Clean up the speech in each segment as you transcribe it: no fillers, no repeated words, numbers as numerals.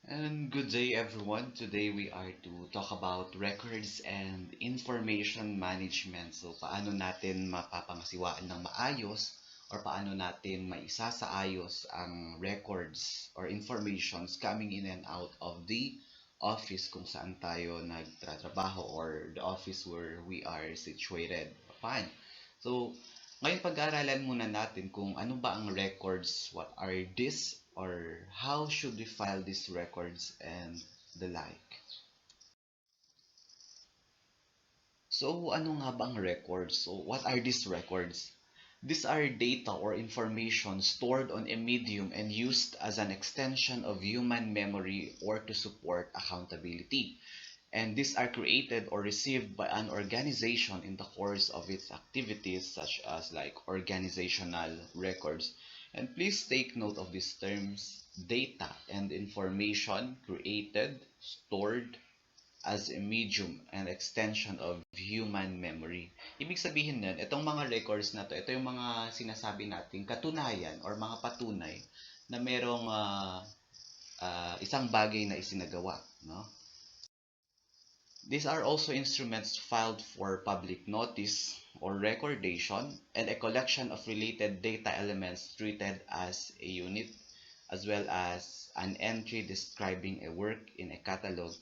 And good day everyone. Today we are to talk about records and information management. So paano natin mapapangasiwaan ng maayos or paano natin maisasaayos ang records or informations coming in and out of the office kung saan tayo nagtatrabaho or the office where we are situated. Fine. So ngayon pag-aaralan muna natin kung ano ba ang records, what are these, or how should we file these records and the like. So ano nga ba ang records? So what are these records? These are data or information stored on a medium and used as an extension of human memory or to support accountability. And these are created or received by an organization in the course of its activities such as like organizational records. And please take note of these terms: data and information created, stored as a medium and extension of human memory. Ibig sabihin nun, itong mga records na to, ito yung mga sinasabi nating katunayan or mga patunay na merong isang bagay na isinagawa, no? These are also instruments filed for public notice or recordation and a collection of related data elements treated as a unit, as well as an entry describing a work in a catalog.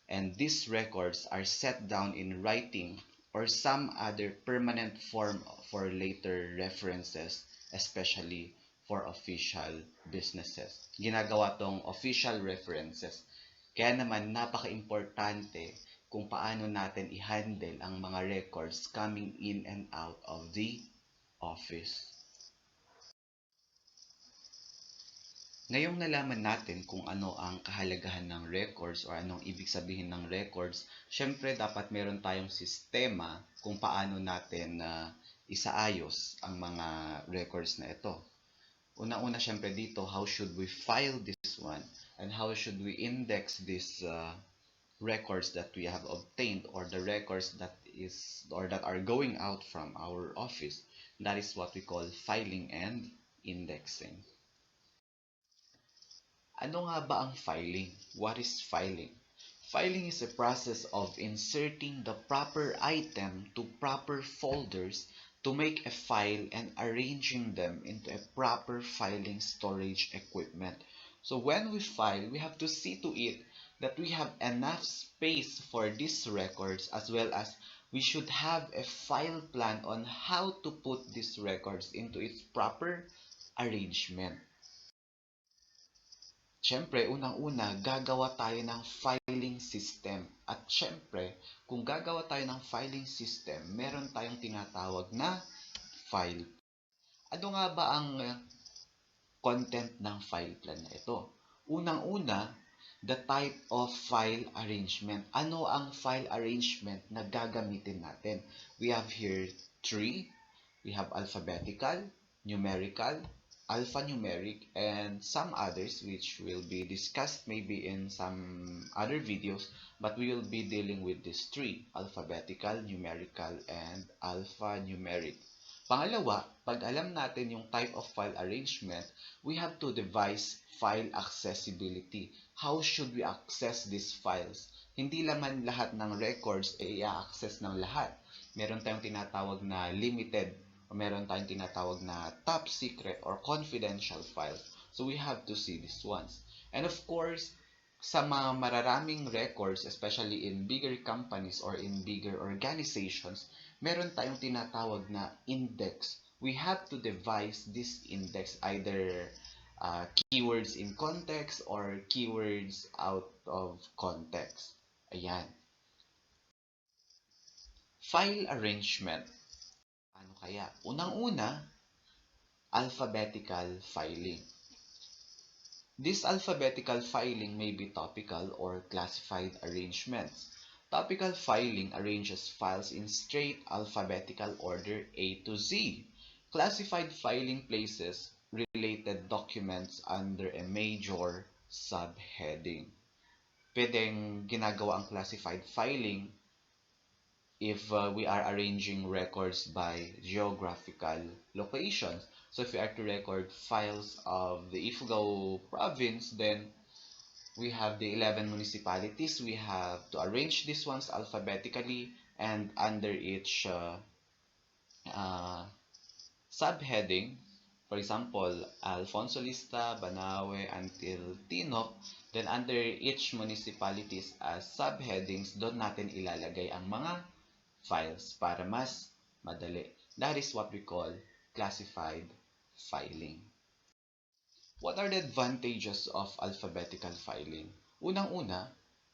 And these records are set down in writing or some other permanent form for later references, especially for official businesses. Ginagawa tong official references. Kaya naman napaka-importante kung paano natin i-handle ang mga records coming in and out of the office. Ngayong nalaman natin kung ano ang kahalagahan ng records or anong ibig sabihin ng records, syempre dapat meron tayong sistema kung paano natin isaayos ang mga records na ito. Una-una syempre dito, how should we file this one and how should we index these records that we have obtained or the records that are going out from our office. That is what we call filing and indexing. Ano nga ba ang filing? What is filing? Filing is a process of inserting the proper item to proper folders to make a file and arranging them into a proper filing storage equipment. So when we file, we have to see to it that we have enough space for these records, as well as we should have a file plan on how to put these records into its proper arrangement. Siyempre, unang-una, gagawa tayo ng filing system. At siyempre, kung gagawa tayo ng filing system, meron tayong tinatawag na file. Ano nga ba ang content ng file plan na ito? Unang-una, the type of file arrangement. Ano ang file arrangement na gagamitin natin? We have here three. We have alphabetical, numerical, alphanumeric, and some others which will be discussed maybe in some other videos, but we will be dealing with these three: alphabetical, numerical, and alphanumeric. Pangalawa, pag alam natin yung type of file arrangement, we have to devise file accessibility. How should we access these files? Hindi laman lahat ng records ay i-access ng lahat. Meron tayong tinatawag na limited, o meron tayong tinatawag na top secret or confidential files. So we have to see these ones. And of course, sa mga mararaming records, especially in bigger companies or in bigger organizations, meron tayong tinatawag na index. We have to devise this index, either keywords in context or keywords out of context. Ayan. File arrangement. Ano kaya? Unang-una, alphabetical filing. This alphabetical filing may be topical or classified arrangements. Topical filing arranges files in straight alphabetical order A to Z. Classified filing places related documents under a major subheading. Pwedeng ginagawa ang classified filing if we are arranging records by geographical locations. So if we are to record files of the Ifugao province, then we have the 11 municipalities. We have to arrange these ones alphabetically, and under each uh, subheading, for example, Alfonso Lista, Banawe, until Tinop, then under each municipalities as subheadings, doon natin ilalagay ang mga files para mas madali. That is what we call classified filing. What are the advantages of alphabetical filing? Unang-una,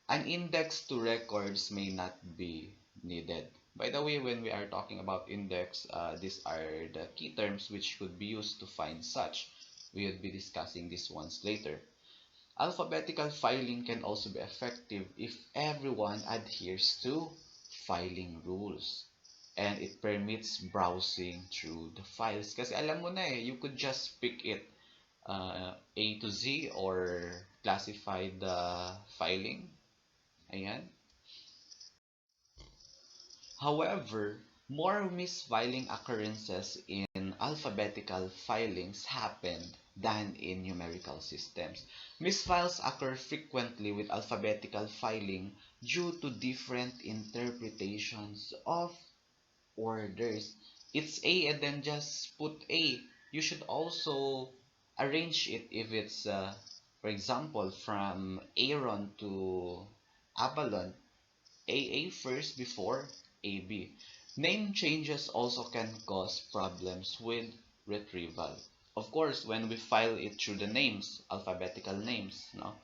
an index to records may not be needed. By the way, when we are talking about index, these are the key terms which could be used to find such. We will be discussing these ones later. Alphabetical filing can also be effective if everyone adheres to filing rules. And it permits browsing through the files. Kasi alam mo na you could just pick it A to Z or classify the filing. Ayan. However, more misfiling occurrences in alphabetical filings happen than in numerical systems. Misfiles occur frequently with alphabetical filing due to different interpretations of orders. It's A and then just put A. You should also arrange it if it's, for example, from Aaron to Avalon. AA first before AB. Name changes also can cause problems with retrieval. Of course, when we file it through the names, alphabetical names, no?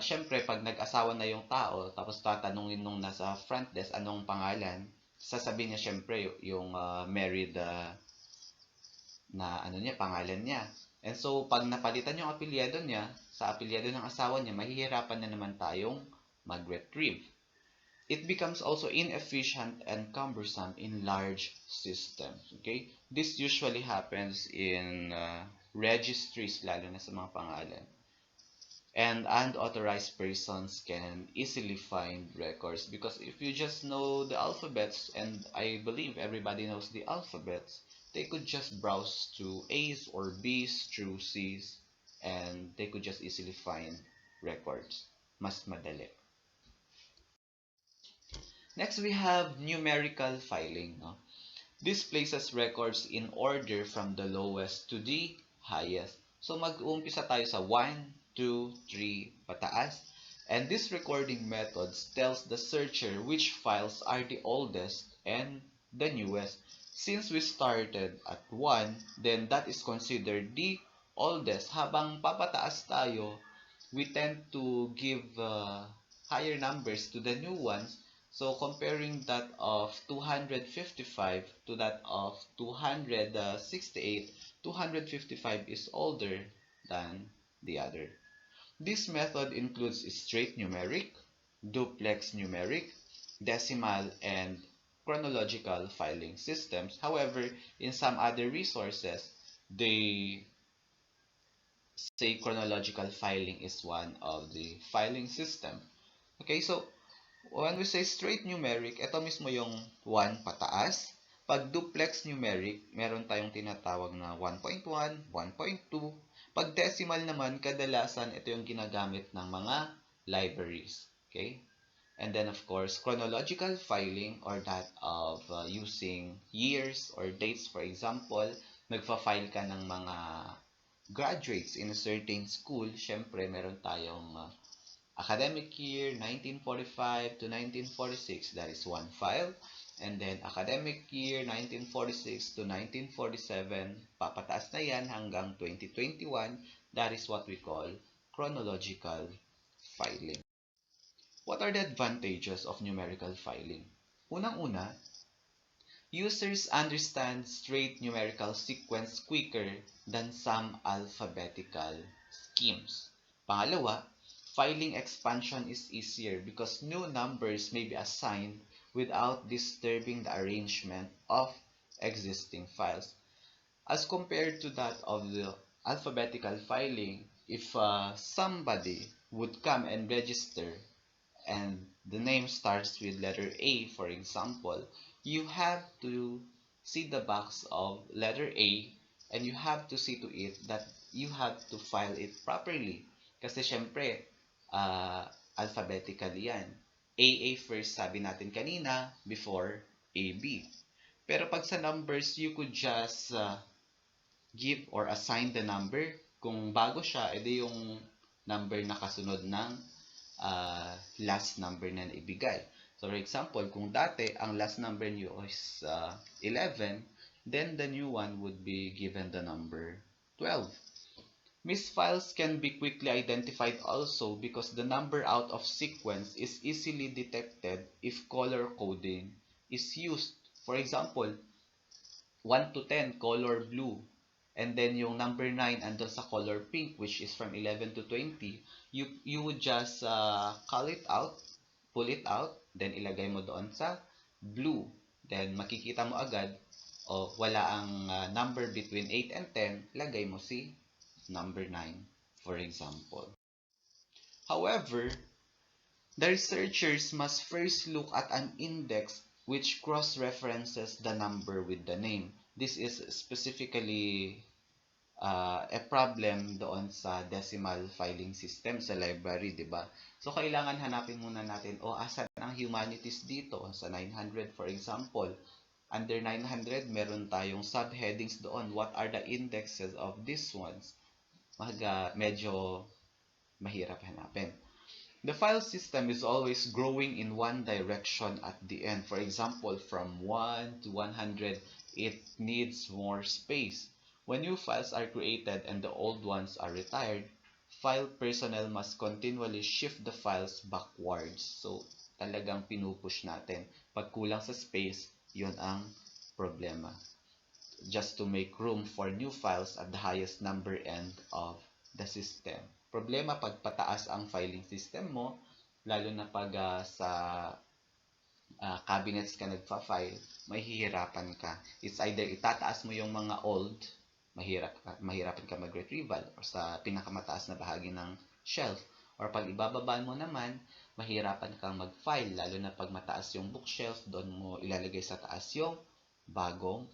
Syempre, pag nag-asawa na yung tao, tapos tatanungin nung nasa front desk anong pangalan, sasabihin niya syempre yung married na ano niya, pangalan niya. And so, pag napalitan yung apelyado niya, sa apelyado ng asawa niya, mahihirapan na naman tayong mag-retrieve. It becomes also inefficient and cumbersome in large systems. Okay? This usually happens in registries, lalo na sa mga pangalan. And unauthorized persons can easily find records because if you just know the alphabets, and I believe everybody knows the alphabets, they could just browse to A's or B's through C's, and they could just easily find records. Mas madali. Next, we have numerical filing. No? This places records in order from the lowest to the highest. So, mag-uumpisa tayo sa 1, 2, 3, pataas. And this recording method tells the searcher which files are the oldest and the newest. Since we started at 1, then that is considered the oldest. Habang papataas tayo, we tend to give higher numbers to the new ones. So comparing that of 255 to that of 268, 255 is older than the other. This method includes straight numeric, duplex numeric, decimal, and chronological filing systems. However, in some other resources, they say chronological filing is one of the filing system. Okay, so when we say straight numeric, ito mismo yung 1 pataas. Pag duplex numeric, meron tayong tinatawag na 1.1, 1.2. Pag decimal naman, kadalasan ito yung ginagamit ng mga libraries. Okay? And then of course, chronological filing or that of using years or dates. For example, nagfa-file ka ng mga graduates in a certain school. Syempre, meron tayong academic year 1945 to 1946, that is one file. And then academic year 1946 to 1947, papataas na yan hanggang 2021, that is what we call chronological filing. What are the advantages of numerical filing? Unang-una, users understand straight numerical sequence quicker than some alphabetical schemes. Pangalawa, filing expansion is easier because new numbers may be assigned without disturbing the arrangement of existing files. As compared to that of the alphabetical filing, if somebody would come and register and the name starts with letter A, for example, you have to see the box of letter A and you have to see to it that you have to file it properly. Kasi syempre, alphabetically yan. AA first, sabi natin kanina, before AB. Pero pag sa numbers, you could just give or assign the number. Kung bago siya, edi yung number na kasunod ng last number na naibigay. So for example, kung dati ang last number niyo is 11, then the new one would be given the number 12. Misfiles can be quickly identified also because the number out of sequence is easily detected if color coding is used. For example, 1 to 10 color blue, and then yung number 9 andun sa color pink, which is from 11 to 20, you would just call it out, pull it out, then ilagay mo doon sa blue. Then makikita mo agad, wala ang number between 8 and 10, lagay mo si number 9, for example. However, the researchers must first look at an index which cross-references the number with the name. This is specifically a problem doon sa decimal filing system sa library, di ba? So, kailangan hanapin muna natin, asan ang humanities dito? Sa 900, for example. Under 900, meron tayong subheadings doon. What are the indexes of these ones? Medyo mahirap hanapin. The file system is always growing in one direction at the end. For example, from 1 to 100, it needs more space. When new files are created and the old ones are retired, file personnel must continually shift the files backwards. So, talagang pinupush natin. Pag kulang sa space, yun ang problema. Just to make room for new files at the highest number end of the system. Problema pag pataas ang filing system mo, lalo na pag sa cabinets ka nagfa-file, mahihirapan ka. It's either itataas mo yung mga old, mahirapan ka mag-retrieval or sa pinakamataas na bahagi ng shelf. Or pag ibababa mo naman, mahirapan kang mag-file, lalo na pag mataas yung bookshelf, doon mo ilalagay sa taas yung bagong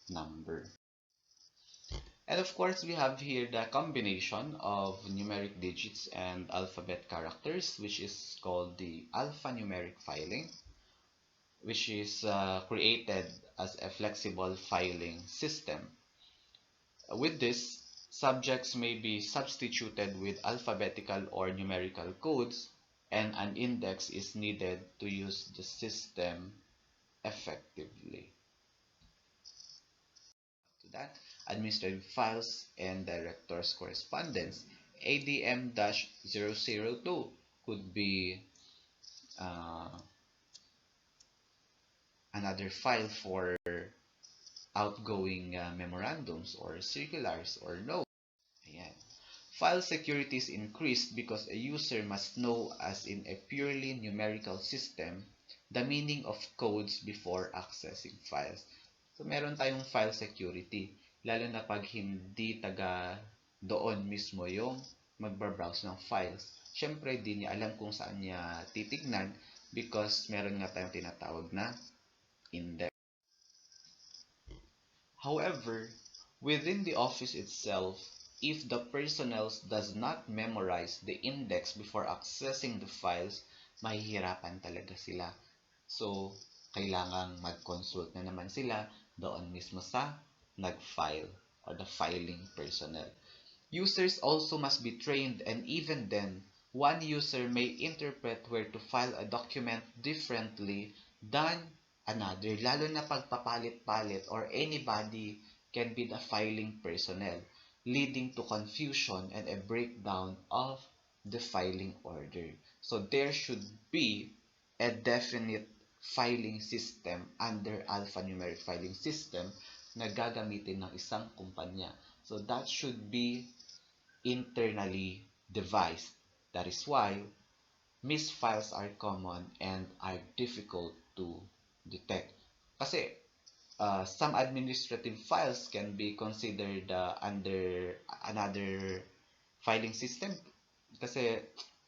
number. And of course, we have here the combination of numeric digits and alphabet characters, which is called the alphanumeric filing, which is created as a flexible filing system. With this, subjects may be substituted with alphabetical or numerical codes, and an index is needed to use the system effectively. To that, administrative files and directors correspondence. ADM-002 could be another file for outgoing memorandums or circulars or notes. Ayan. File security is increased because a user must know, as in a purely numerical system, the meaning of codes before accessing files. So, meron tayong file security, lalo na pag hindi taga doon mismo yung magbabrowse ng files. Siyempre, di niya alam kung saan niya titignan because meron nga tayong tinatawag na index. However, within the office itself, if the personnel does not memorize the index before accessing the files, mahihirapan talaga sila. So, kailangang mag-consult na naman sila doon mismo sa nag-file or the filing personnel. Users also must be trained, and even then, one user may interpret where to file a document differently than another, lalo na pagpapalit-palit or anybody can be the filing personnel, leading to confusion and a breakdown of the filing order. So there should be a definite filing system under alphanumeric filing system na gagamitin ng isang kumpanya. So that should be internally devised. That is why misfiles are common and are difficult to detect. Kasi some administrative files can be considered under another filing system. Kasi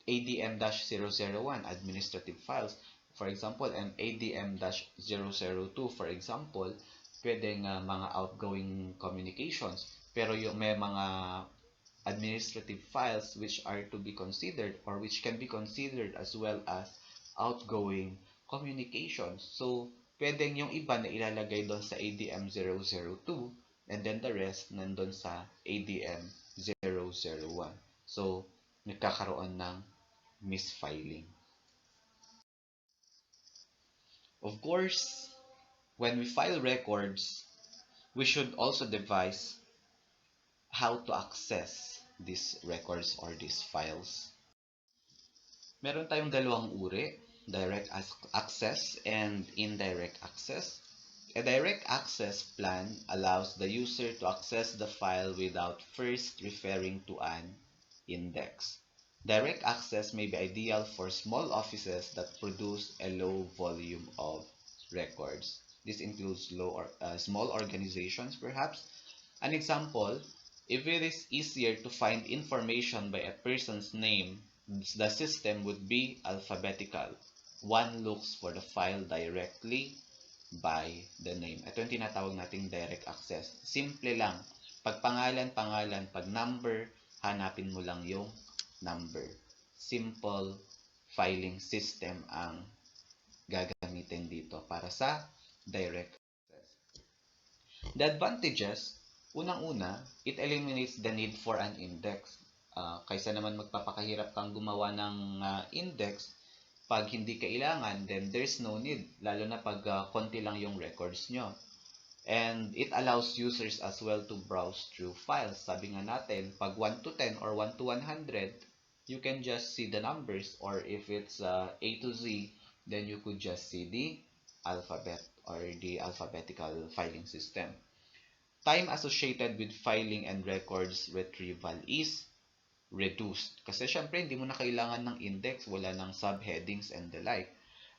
ADM-001 administrative files, for example, and ADM-002, for example, pwedeng mga outgoing communications. Pero yung may mga administrative files which are to be considered or which can be considered as well as outgoing communications. So, pwedeng yung iba na ilalagay doon sa ADM 002 and then the rest nandun sa ADM 001. So, nagkakaroon ng misfiling. Of course, when we file records, we should also devise how to access these records or these files. Meron tayong dalawang uri, direct access and indirect access. A direct access plan allows the user to access the file without first referring to an index. Direct access may be ideal for small offices that produce a low volume of records. This includes small organizations, perhaps. An example, if it is easier to find information by a person's name, the system would be alphabetical. One looks for the file directly by the name. Ito yung tinatawag nating direct access. Simple lang. Pag pangalan, pag number, hanapin mo lang yung number. Simple filing system ang gagamitin dito para sa direct access. The advantages, unang-una, it eliminates the need for an index. Kaysa naman magpapakahirap kang gumawa ng index, pag hindi kailangan, then there's no need, lalo na pag konti lang yung records nyo. And it allows users as well to browse through files. Sabi nga natin, pag 1 to 10 or 1 to 100, you can just see the numbers, or if it's A to Z, then you could just see the alphabet or the alphabetical filing system. Time associated with filing and records retrieval is reduced. Kasi syempre, hindi mo na kailangan ng index, wala ng subheadings and the like.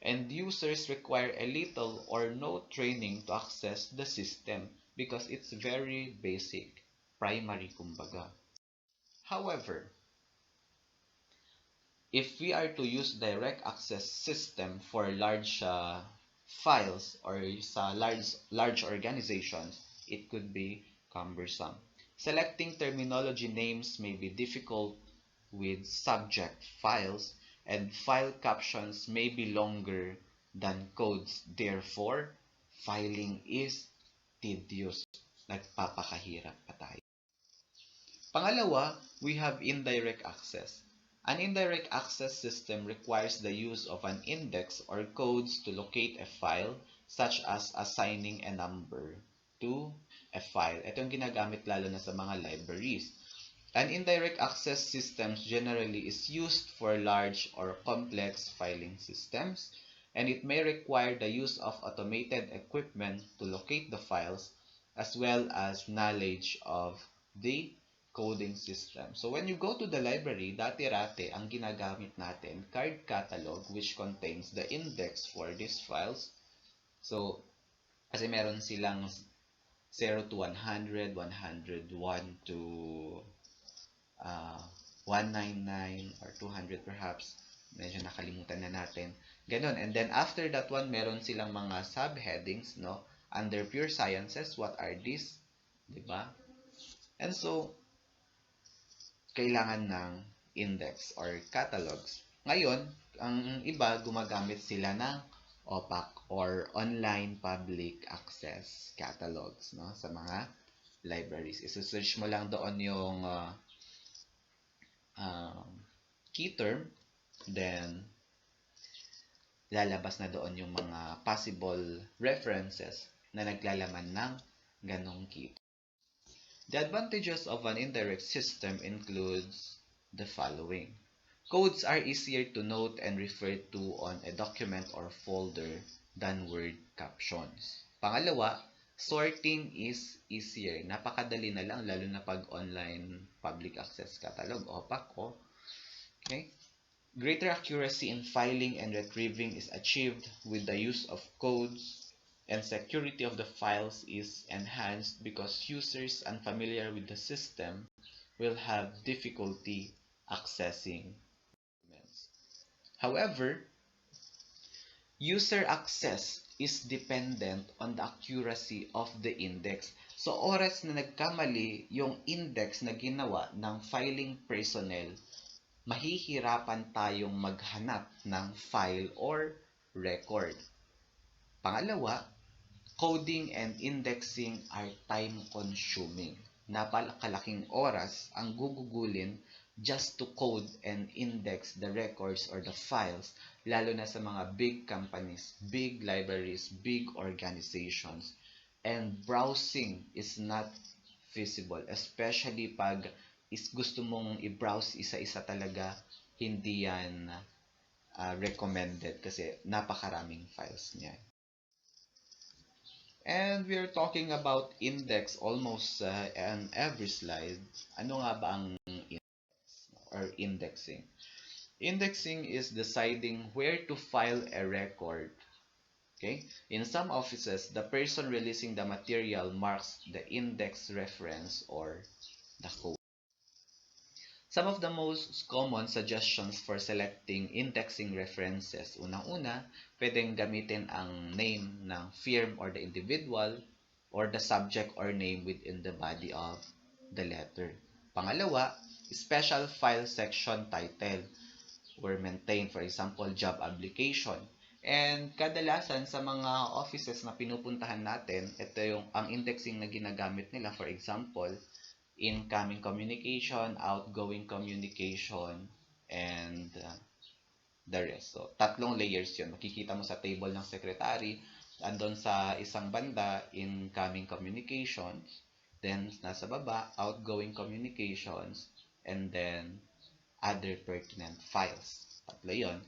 And users require a little or no training to access the system because it's very basic, primary kumbaga. However, if we are to use direct access system for large files or sa large organizations, it could be cumbersome. Selecting terminology names may be difficult with subject files, and file captions may be longer than codes. Therefore, filing is tedious. Nagpapakahirap pa tayo. Pangalawa, we have indirect access. An indirect access system requires the use of an index or codes to locate a file, such as assigning a number to a file. Ito yung ginagamit lalo na sa mga libraries. An indirect access system generally is used for large or complex filing systems, and it may require the use of automated equipment to locate the files, as well as knowledge of the coding system. So when you go to the library, dati-rate ang ginagamit natin, card catalog, which contains the index for these files. So, kasi meron silang 0 to 100, 101 to 199 or 200 perhaps. Medyo nakalimutan na natin. Ganon. And then after that one, meron silang mga subheadings, no? Under pure sciences, what are these? Diba? And so, kailangan ng index or catalogs. Ngayon, ang iba gumagamit sila ng OPAC or Online Public Access Catalogs, no? Sa mga libraries. Isusearch mo lang doon yung key term, then lalabas na doon yung mga possible references na naglalaman ng ganong key term. The advantages of an indirect system includes the following. Codes are easier to note and refer to on a document or folder than word captions. Pangalawa, sorting is easier. Napakadali na lang, lalo na pag online public access catalog, OPAC. Okay? Greater accuracy in filing and retrieving is achieved with the use of codes, and security of the files is enhanced because users unfamiliar with the system will have difficulty accessing documents. However, User access is dependent on the accuracy of the index. So, oras na nagkamali yung index na ginawa ng filing personnel, mahihirapan tayong maghanap ng file or record. Pangalawa, coding and indexing are time-consuming. Napakalaking oras ang gugugulin just to code and index the records or the files, lalo na sa mga big companies, big libraries, big organizations. And browsing is not feasible, especially pag gusto mong i-browse isa-isa talaga, hindi yan recommended kasi napakaraming files niya. And we're talking about index almost on every slide. Ano nga ba ang index or indexing? Indexing is deciding where to file a record. Okay? In some offices, the person releasing the material marks the index reference or the code. Some of the most common suggestions for selecting indexing references. Unang-una, pwedeng gamitin ang name ng firm or the individual or the subject or name within the body of the letter. Pangalawa, special file section title were maintained, for example, job application. And kadalasan sa mga offices na pinupuntahan natin, ito yung ang indexing na ginagamit nila, for example, incoming communication, outgoing communication, and the rest. So, tatlong layers yun. Makikita mo sa table ng secretary, andon sa isang banda, incoming communications, then nasa baba, outgoing communications, and then other pertinent files. Tatlo yun.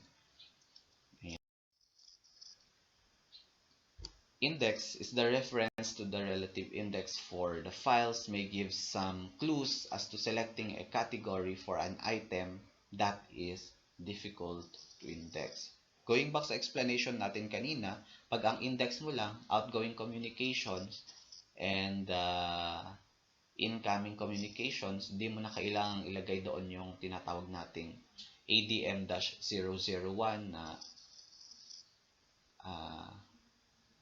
Index is the reference to the relative index for the files, may give some clues as to selecting a category for an item that is difficult to index. Going back sa explanation natin kanina, pag ang index mo lang, outgoing communications and incoming communications, di mo na kailangang ilagay doon yung tinatawag nating ADM-001 na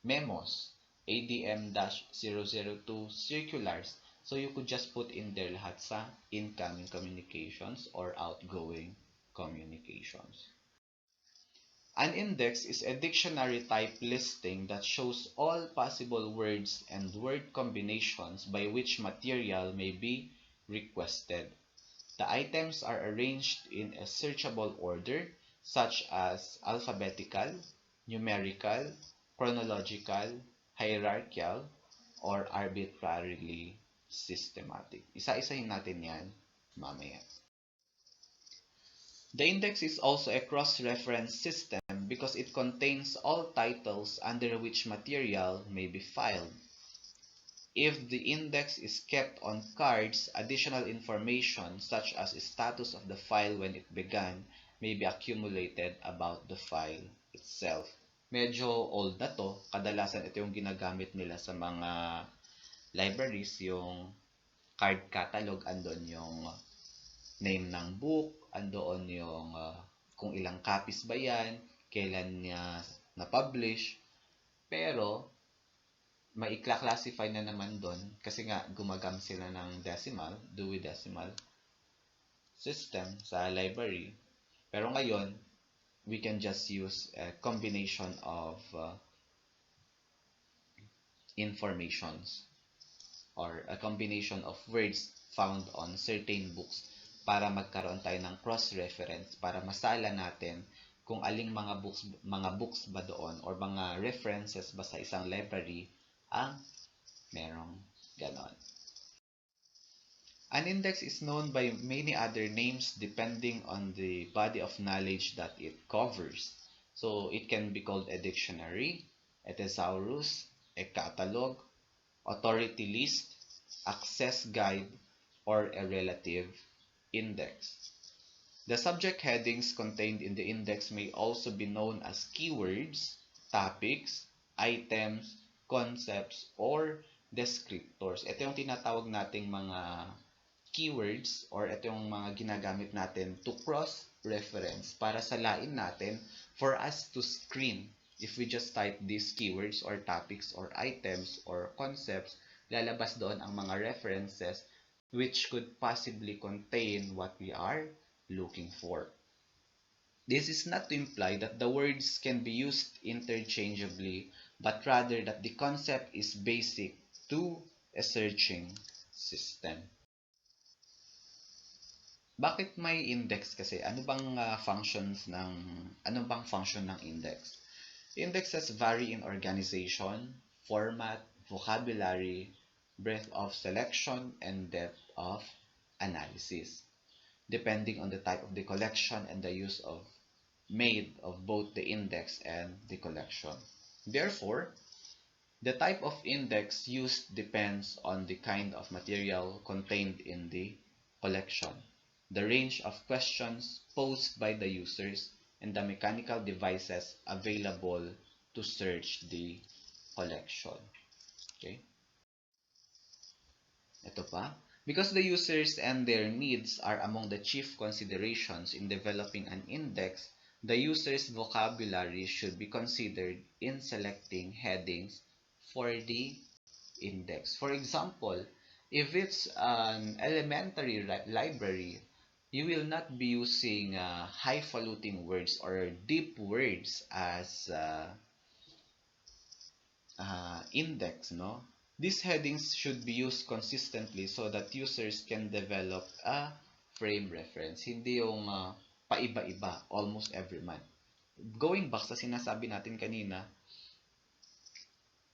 memos, ADM-002 circulars. So you could just put in there lahat sa incoming communications or outgoing communications. An index is a dictionary type listing that shows all possible words and word combinations by which material may be requested. The items are arranged in a searchable order such as alphabetical, numerical, chronological, hierarchical, or arbitrarily systematic. Isa-isahin natin yan mamaya. The index is also a cross-reference system because it contains all titles under which material may be filed. If the index is kept on cards, additional information such as the status of the file when it began may be accumulated about the file itself. Medyo old na to, kadalasan ito yung ginagamit nila sa mga libraries, yung card catalog, andon yung name ng book, andoon yung kung ilang copies ba yan, kailan niya na-publish, pero may i-classify na naman doon kasi nga gumagamit sila ng decimal, Dewey Decimal System sa library. Pero ngayon, we can just use a combination of informations or a combination of words found on certain books para magkaroon tayo ng cross-reference para masala natin kung aling mga books ba doon or mga references ba sa isang library ang merong ganon. An index is known by many other names depending on the body of knowledge that it covers. So it can be called a dictionary, a thesaurus, a catalog, authority list, access guide, or a relative index. The subject headings contained in the index may also be known as keywords, topics, items, concepts, or descriptors. Ito yung tinatawag nating mga keywords or ito yung mga ginagamit natin to cross-reference para salain natin for us to screen If we just type these keywords or topics or items or concepts, lalabas doon ang mga references which could possibly contain what we are looking for. This is not to imply that the words can be used interchangeably, but rather that the concept is basic to a searching system. Bakit may index kasi? Ano bang function ng index? Indexes vary in organization, format, vocabulary, breadth of selection, and depth of analysis, depending on the type of the collection and the use of made of both the index and the collection. Therefore, the type of index used depends on the kind of material contained in the collection, the range of questions posed by the users, and the mechanical devices available to search the collection. Okay? Ito pa. Because the users and their needs are among the chief considerations in developing an index, the user's vocabulary should be considered in selecting headings for the index. For example, if it's an elementary library, you will not be using highfalutin words or deep words as index, no? These headings should be used consistently so that users can develop a frame reference. Hindi yung paiba-iba almost every month. Going back sa sinasabi natin kanina,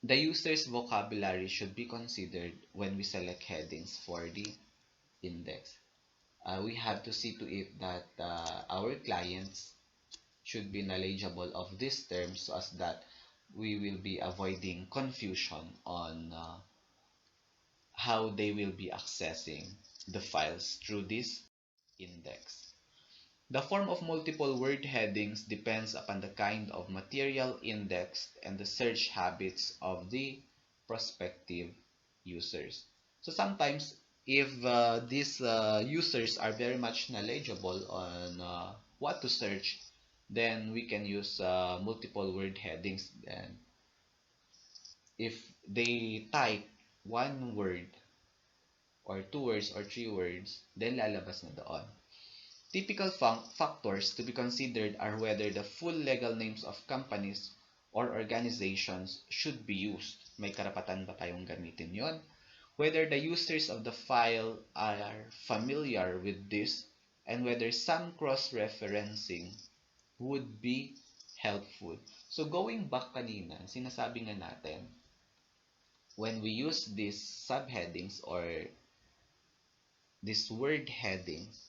the user's vocabulary should be considered when we select headings for the index. We have to see to it that our clients should be knowledgeable of these terms so as that we will be avoiding confusion on how they will be accessing the files through this index. The form of multiple word headings depends upon the kind of material indexed and the search habits of the prospective users. So sometimes, if these users are very much knowledgeable on what to search, then we can use multiple word headings. Then, if they type one word or 2 words or 3 words, then lalabas na doon. Typical factors to be considered are whether the full legal names of companies or organizations should be used. May karapatan ba tayong gamitin yon? Whether the users of the file are familiar with this, and whether some cross-referencing would be helpful. So going back kanina, sinasabi nga natin, when we use these subheadings or this word headings,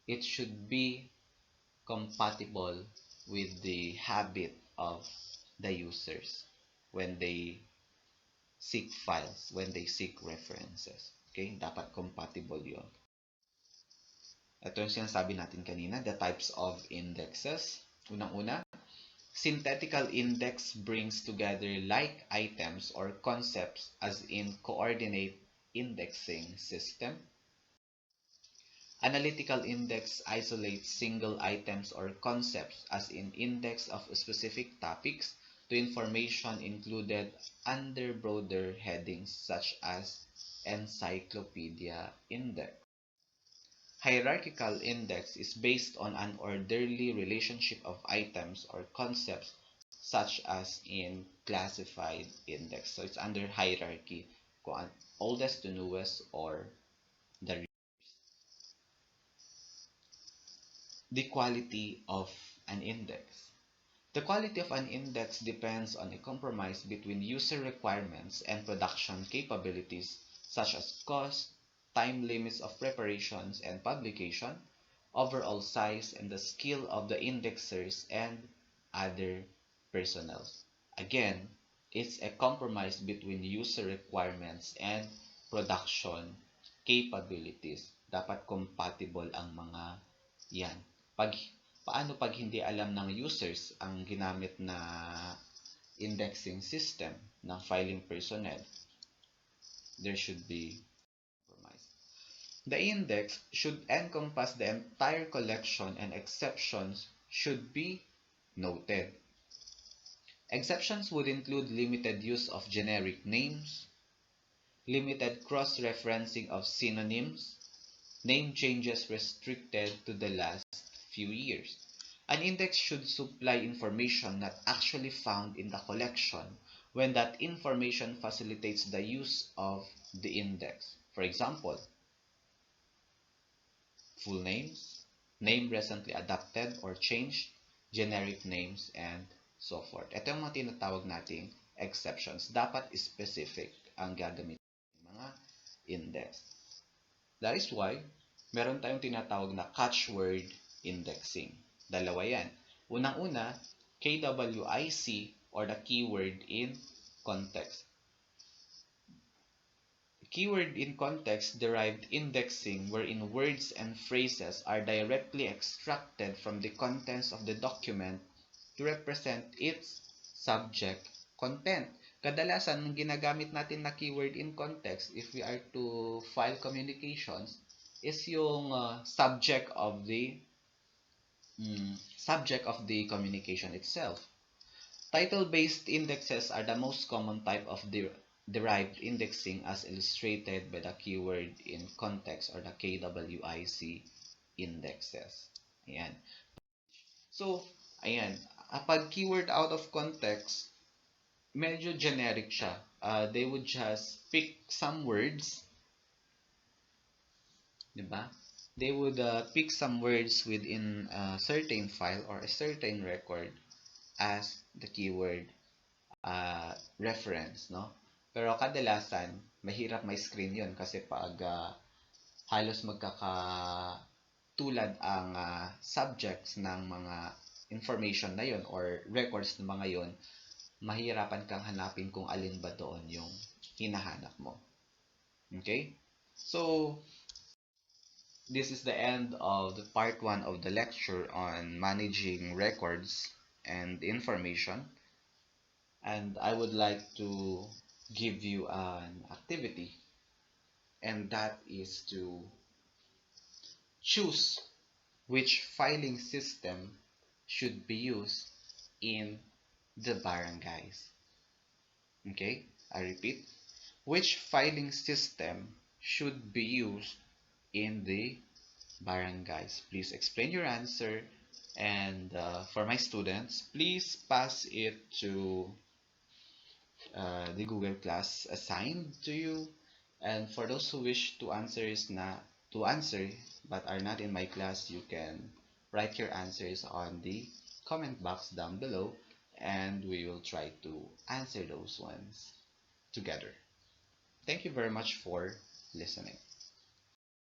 it should be compatible with the habit of the users when they seek files, when they seek references. Okay? Dapat compatible yon. Ito yung sinasabi natin kanina, the types of indexes. Unang-una, synthetical index brings together like items or concepts as in coordinate indexing system. Analytical index isolates single items or concepts as in index of specific topics to information included under broader headings such as encyclopedia index. Hierarchical index is based on an orderly relationship of items or concepts such as in classified index. So it's under hierarchy, kung oldest to newest or the quality of an index. The quality of an index depends on a compromise between user requirements and production capabilities such as cost, time limits of preparations and publication, overall size, and the skill of the indexers and other personnel. Again, it's a compromise between user requirements and production capabilities. Dapat compatible ang mga yan. Paano pag hindi alam ng users ang ginamit na indexing system ng filing personnel? There should be compromise. The index should encompass the entire collection and exceptions should be noted. Exceptions would include limited use of generic names, limited cross-referencing of synonyms, name changes restricted to the last few years. An index should supply information not actually found in the collection when that information facilitates the use of the index. For example, full names, name recently adopted or changed, generic names, and so forth. Ito yung mga tinatawag nating exceptions. Dapat specific ang gagamitin ng mga index. That is why, meron tayong tinatawag na catchword indexing. Dalawa yan. Unang-una, KWIC or the keyword in context. Keyword in context derived indexing wherein words and phrases are directly extracted from the contents of the document to represent its subject content. Kadalasan, ang ginagamit natin na keyword in context if we are to file communications is yung subject of the communication itself. Title-based indexes are the most common type of derived indexing as illustrated by the keyword in context or the KWIC indexes. Ayan. So, ayan. Pag keyword out of context, medyo generic siya. They would just pick some words. Diba? They would pick some words within a certain file or a certain record as the keyword reference, no? Pero kadalasan, mahirap may screen yun kasi pag halos magkakatulad ang subjects ng mga information na yun or records ng mga yun, mahirapan kang hanapin kung alin ba doon yung hinahanap mo. Okay? So, this is the end of the part 1 of the lecture on managing records and information. And I would like to give you an activity, and that is to choose which filing system should be used in the barangays. Okay, I repeat, which filing system should be used in the barangays? Please explain your answer, and for my students, please pass it to the Google Class assigned to you. And for those who wish to answer but are not in my class, you can write your answers on the comment box down below, and we will try to answer those ones together. Thank you very much for listening.